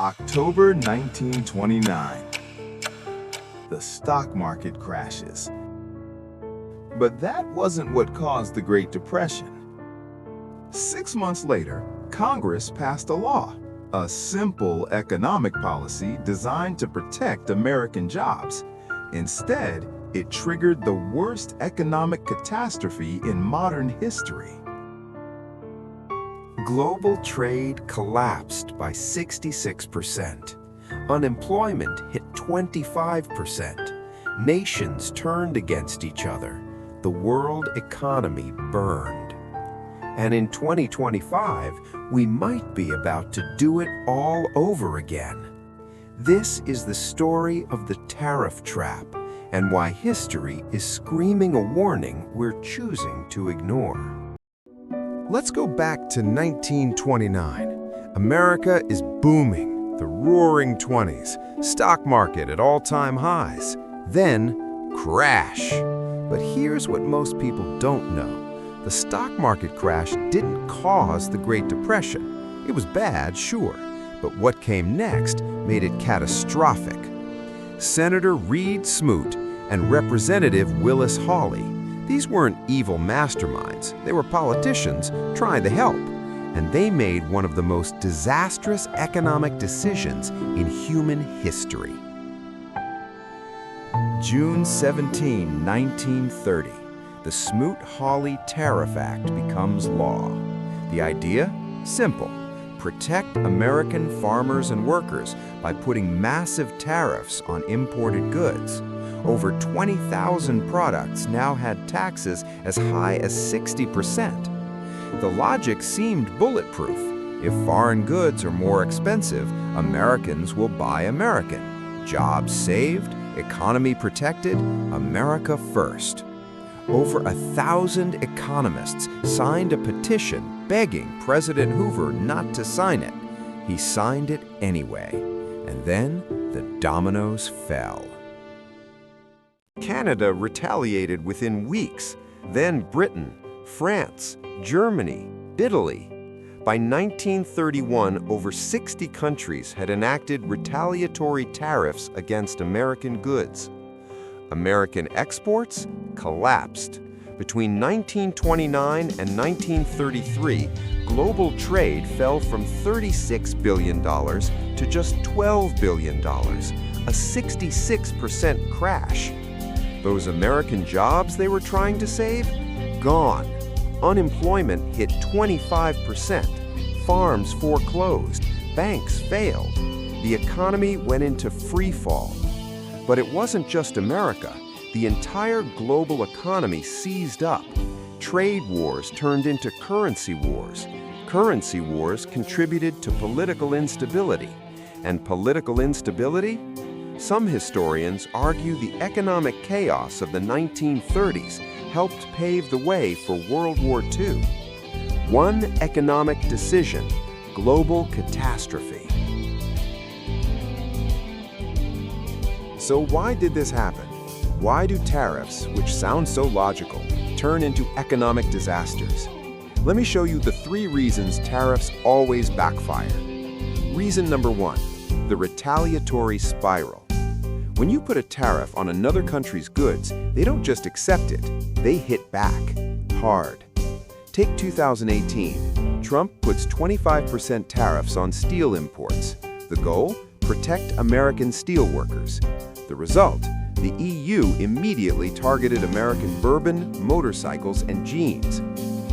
October 1929. The stock market crashes. But that wasn't what caused the Great Depression. 6 months later, Congress passed a law, a simple economic policy designed to protect American jobs. Instead, it triggered the worst economic catastrophe in modern history. Global trade collapsed by 66%. Unemployment hit 25%. Nations turned against each other. The world economy burned. And in 2025, we might be about to do it all over again. This is the story of the tariff trap and why history is screaming a warning we're choosing to ignore. Let's go back to 1929. America is booming, the roaring 20s, stock market at all-time highs. Then, crash. But here's what most people don't know. The stock market crash didn't cause the Great Depression. It was bad, sure, but what came next made it catastrophic. Senator Reed Smoot and Representative Willis Hawley, these weren't evil masterminds. They were politicians trying to help, and they made one of the most disastrous economic decisions in human history. June 17, 1930, the Smoot-Hawley Tariff Act becomes law. The idea? Simple. Protect American farmers and workers by putting massive tariffs on imported goods. Over 20,000 products now had taxes as high as 60%. The logic seemed bulletproof. If foreign goods are more expensive, Americans will buy American. Jobs saved, economy protected, America first. Over 1,000 economists signed a petition begging President Hoover not to sign it. He signed it anyway, and then the dominoes fell. Canada retaliated within weeks, then Britain, France, Germany, Italy. By 1931, over 60 countries had enacted retaliatory tariffs against American goods. American exports collapsed. Between 1929 and 1933, global trade fell from $36 billion to just $12 billion, a 66% crash. Those American jobs they were trying to save? Gone. Unemployment hit 25%. Farms foreclosed. Banks failed. The economy went into free fall. But it wasn't just America. The entire global economy seized up. Trade wars turned into currency wars. Currency wars contributed to political instability. And political instability? Some historians argue the economic chaos of the 1930s helped pave the way for World War II. One economic decision, global catastrophe. So why did this happen? Why do tariffs, which sound so logical, turn into economic disasters? Let me show you the 3 reasons tariffs always backfire. Reason number 1, the retaliatory spiral. When you put a tariff on another country's goods, they don't just accept it, they hit back, hard. Take 2018. Trump puts 25% tariffs on steel imports. The goal? Protect American steel workers. The result? The EU immediately targeted American bourbon, motorcycles, and jeans.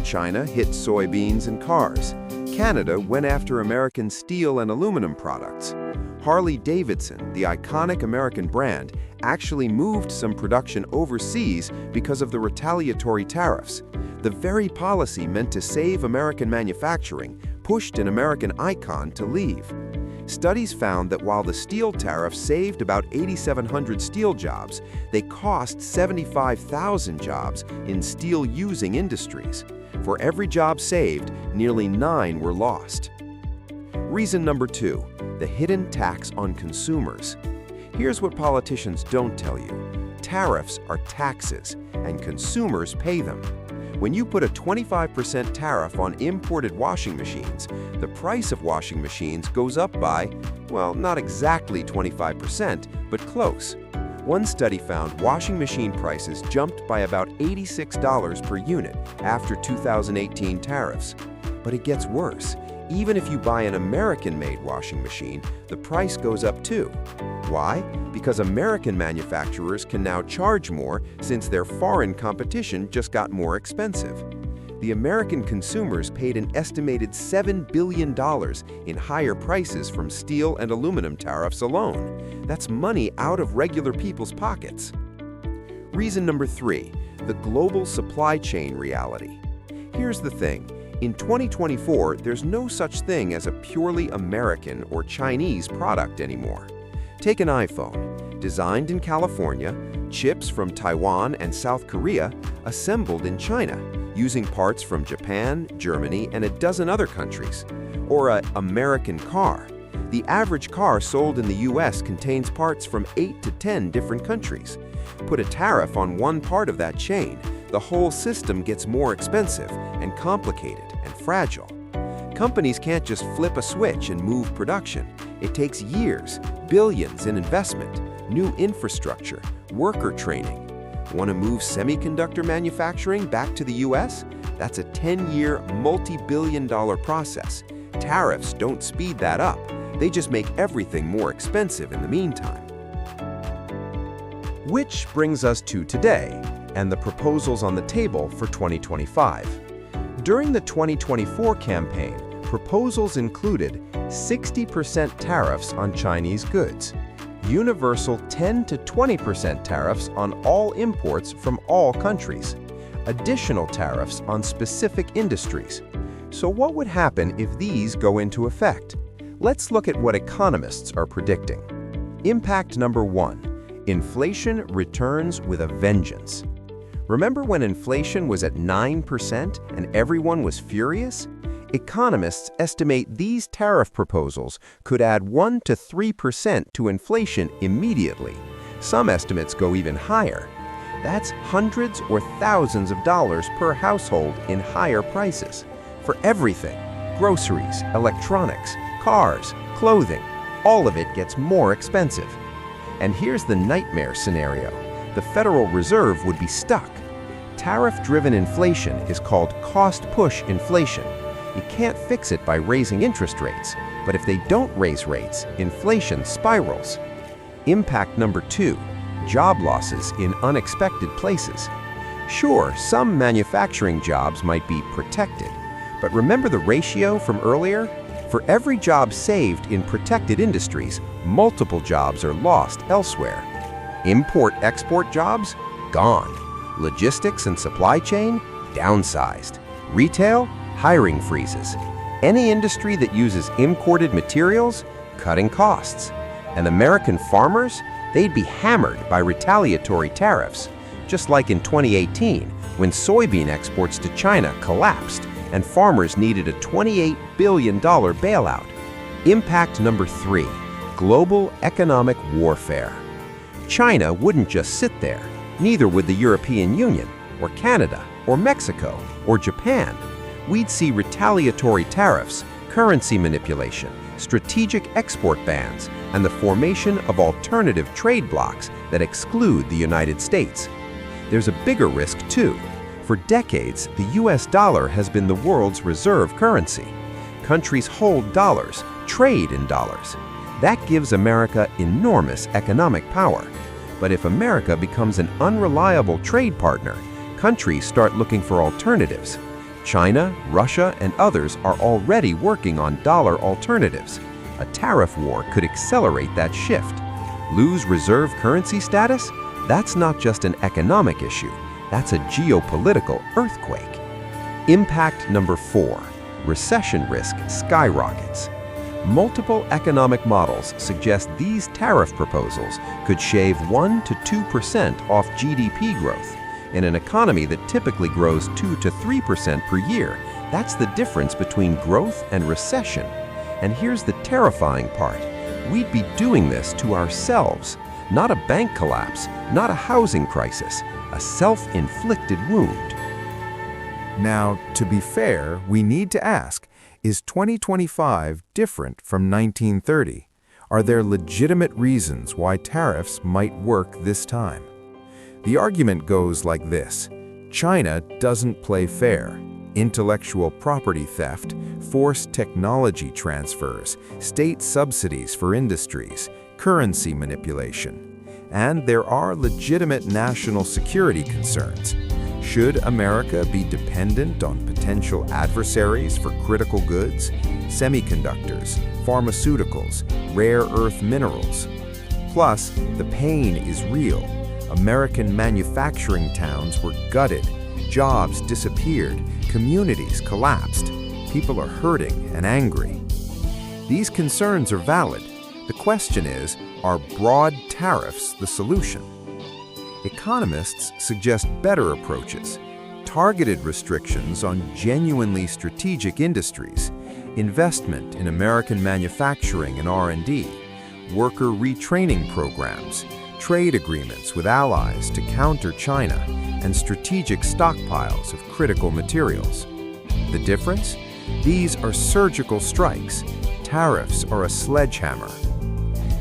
China hit soybeans and cars. Canada went after American steel and aluminum products. Harley-Davidson, the iconic American brand, actually moved some production overseas because of the retaliatory tariffs. The very policy meant to save American manufacturing pushed an American icon to leave. Studies found that while the steel tariff saved about 8,700 steel jobs, they cost 75,000 jobs in steel-using industries. For every job saved, nearly 9 were lost. Reason number 2, the hidden tax on consumers. Here's what politicians don't tell you. Tariffs are taxes, and consumers pay them. When you put a 25% tariff on imported washing machines, the price of washing machines goes up by, well, not exactly 25%, but close. One study found washing machine prices jumped by about $86 per unit after 2018 tariffs. But it gets worse. Even if you buy an American-made washing machine, the price goes up too. Why? Because American manufacturers can now charge more since their foreign competition just got more expensive. The American consumers paid an estimated $7 billion in higher prices from steel and aluminum tariffs alone. That's money out of regular people's pockets. Reason number 3, the global supply chain reality. Here's the thing. In 2024, there's no such thing as a purely American or Chinese product anymore. Take an iPhone. Designed in California, chips from Taiwan and South Korea, assembled in China, using parts from Japan, Germany, and a dozen other countries. Or an American car. The average car sold in the US contains parts from 8 to 10 different countries. Put a tariff on one part of that chain, the whole system gets more expensive and complicated and fragile. Companies can't just flip a switch and move production. It takes years, billions in investment, new infrastructure, worker training. Want to move semiconductor manufacturing back to the US? That's a 10-year, multi-billion-dollar process. Tariffs don't speed that up. They just make everything more expensive in the meantime. Which brings us to today and the proposals on the table for 2025. During the 2024 campaign, proposals included 60% tariffs on Chinese goods, universal 10 to 20% tariffs on all imports from all countries, additional tariffs on specific industries. So what would happen if these go into effect? Let's look at what economists are predicting. Impact number 1, inflation returns with a vengeance. Remember when inflation was at 9% and everyone was furious? Economists estimate these tariff proposals could add 1 to 3% to inflation immediately. Some estimates go even higher. That's hundreds or thousands of dollars per household in higher prices. For everything, groceries, electronics, cars, clothing, all of it gets more expensive. And here's the nightmare scenario. The Federal Reserve would be stuck. Tariff-driven inflation is called cost-push inflation. You can't fix it by raising interest rates, but if they don't raise rates, inflation spirals. Impact number 2, job losses in unexpected places. Sure, some manufacturing jobs might be protected, but remember the ratio from earlier? For every job saved in protected industries, multiple jobs are lost elsewhere. Import-export jobs? Gone. Logistics and supply chain? Downsized. Retail? Hiring freezes. Any industry that uses imported materials? Cutting costs. And American farmers? They'd be hammered by retaliatory tariffs, just like in 2018 when soybean exports to China collapsed and farmers needed a $28 billion bailout. Impact number 3, global economic warfare. China wouldn't just sit there, neither would the European Union, or Canada, or Mexico, or Japan. We'd see retaliatory tariffs, currency manipulation, strategic export bans, and the formation of alternative trade blocs that exclude the United States. There's a bigger risk too. For decades, the US dollar has been the world's reserve currency. Countries hold dollars, trade in dollars. That gives America enormous economic power. But if America becomes an unreliable trade partner, countries start looking for alternatives. China, Russia, and others are already working on dollar alternatives. A tariff war could accelerate that shift. Lose reserve currency status? That's not just an economic issue. That's a geopolitical earthquake. Impact number 4, recession risk skyrockets. Multiple economic models suggest these tariff proposals could shave 1 to 2% off GDP growth. In an economy that typically grows 2 to 3% per year, that's the difference between growth and recession. And here's the terrifying part. We'd be doing this to ourselves. Not a bank collapse, not a housing crisis, a self-inflicted wound. Now, to be fair, we need to ask, is 2025 different from 1930? Are there legitimate reasons why tariffs might work this time? The argument goes like this. China doesn't play fair. Intellectual property theft, forced technology transfers, state subsidies for industries, currency manipulation. And there are legitimate national security concerns. Should America be dependent on potential adversaries for critical goods, semiconductors, pharmaceuticals, rare earth minerals? Plus, the pain is real. American manufacturing towns were gutted, jobs disappeared, communities collapsed. People are hurting and angry. These concerns are valid. The question is, are broad tariffs the solution? Economists suggest better approaches, targeted restrictions on genuinely strategic industries, investment in American manufacturing and R&D, worker retraining programs, trade agreements with allies to counter China, and strategic stockpiles of critical materials. The difference? These are surgical strikes. Tariffs are a sledgehammer.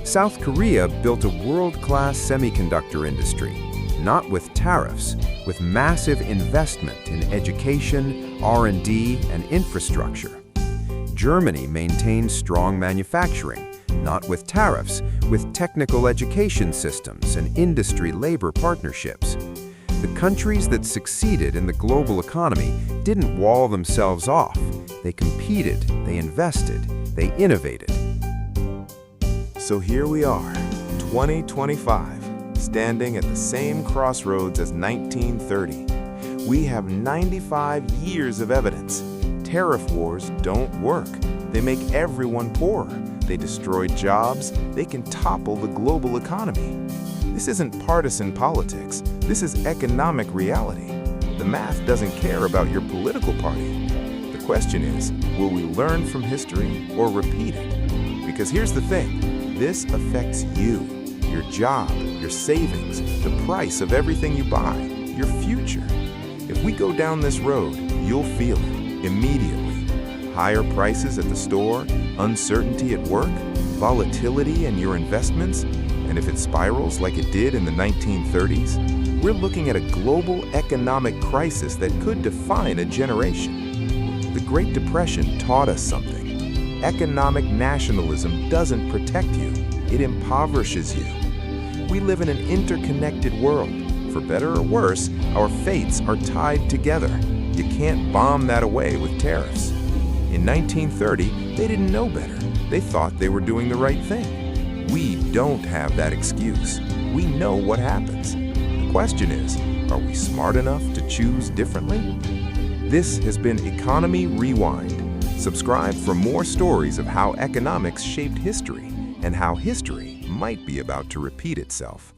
South Korea built a world-class semiconductor industry, not with tariffs, with massive investment in education, R&D, and infrastructure. Germany maintained strong manufacturing, not with tariffs, with technical education systems and industry labor partnerships. The countries that succeeded in the global economy didn't wall themselves off. They competed, they invested, they innovated. So here we are, 2025. Standing at the same crossroads as 1930. We have 95 years of evidence. Tariff wars don't work. They make everyone poorer. They destroy jobs. They can topple the global economy. This isn't partisan politics. This is economic reality. The math doesn't care about your political party. The question is, will we learn from history or repeat it? Because here's the thing, this affects you. Your job, your savings, the price of everything you buy, your future. If we go down this road, you'll feel it immediately. Higher prices at the store, uncertainty at work, volatility in your investments, and if it spirals like it did in the 1930s, we're looking at a global economic crisis that could define a generation. The Great Depression taught us something. Economic nationalism doesn't protect you, it impoverishes you. We live in an interconnected world. For better or worse, our fates are tied together. You can't bomb that away with tariffs. In 1930, they didn't know better. They thought they were doing the right thing. We don't have that excuse. We know what happens. The question is, are we smart enough to choose differently? This has been Economy Rewind. Subscribe for more stories of how economics shaped history and how history might be about to repeat itself.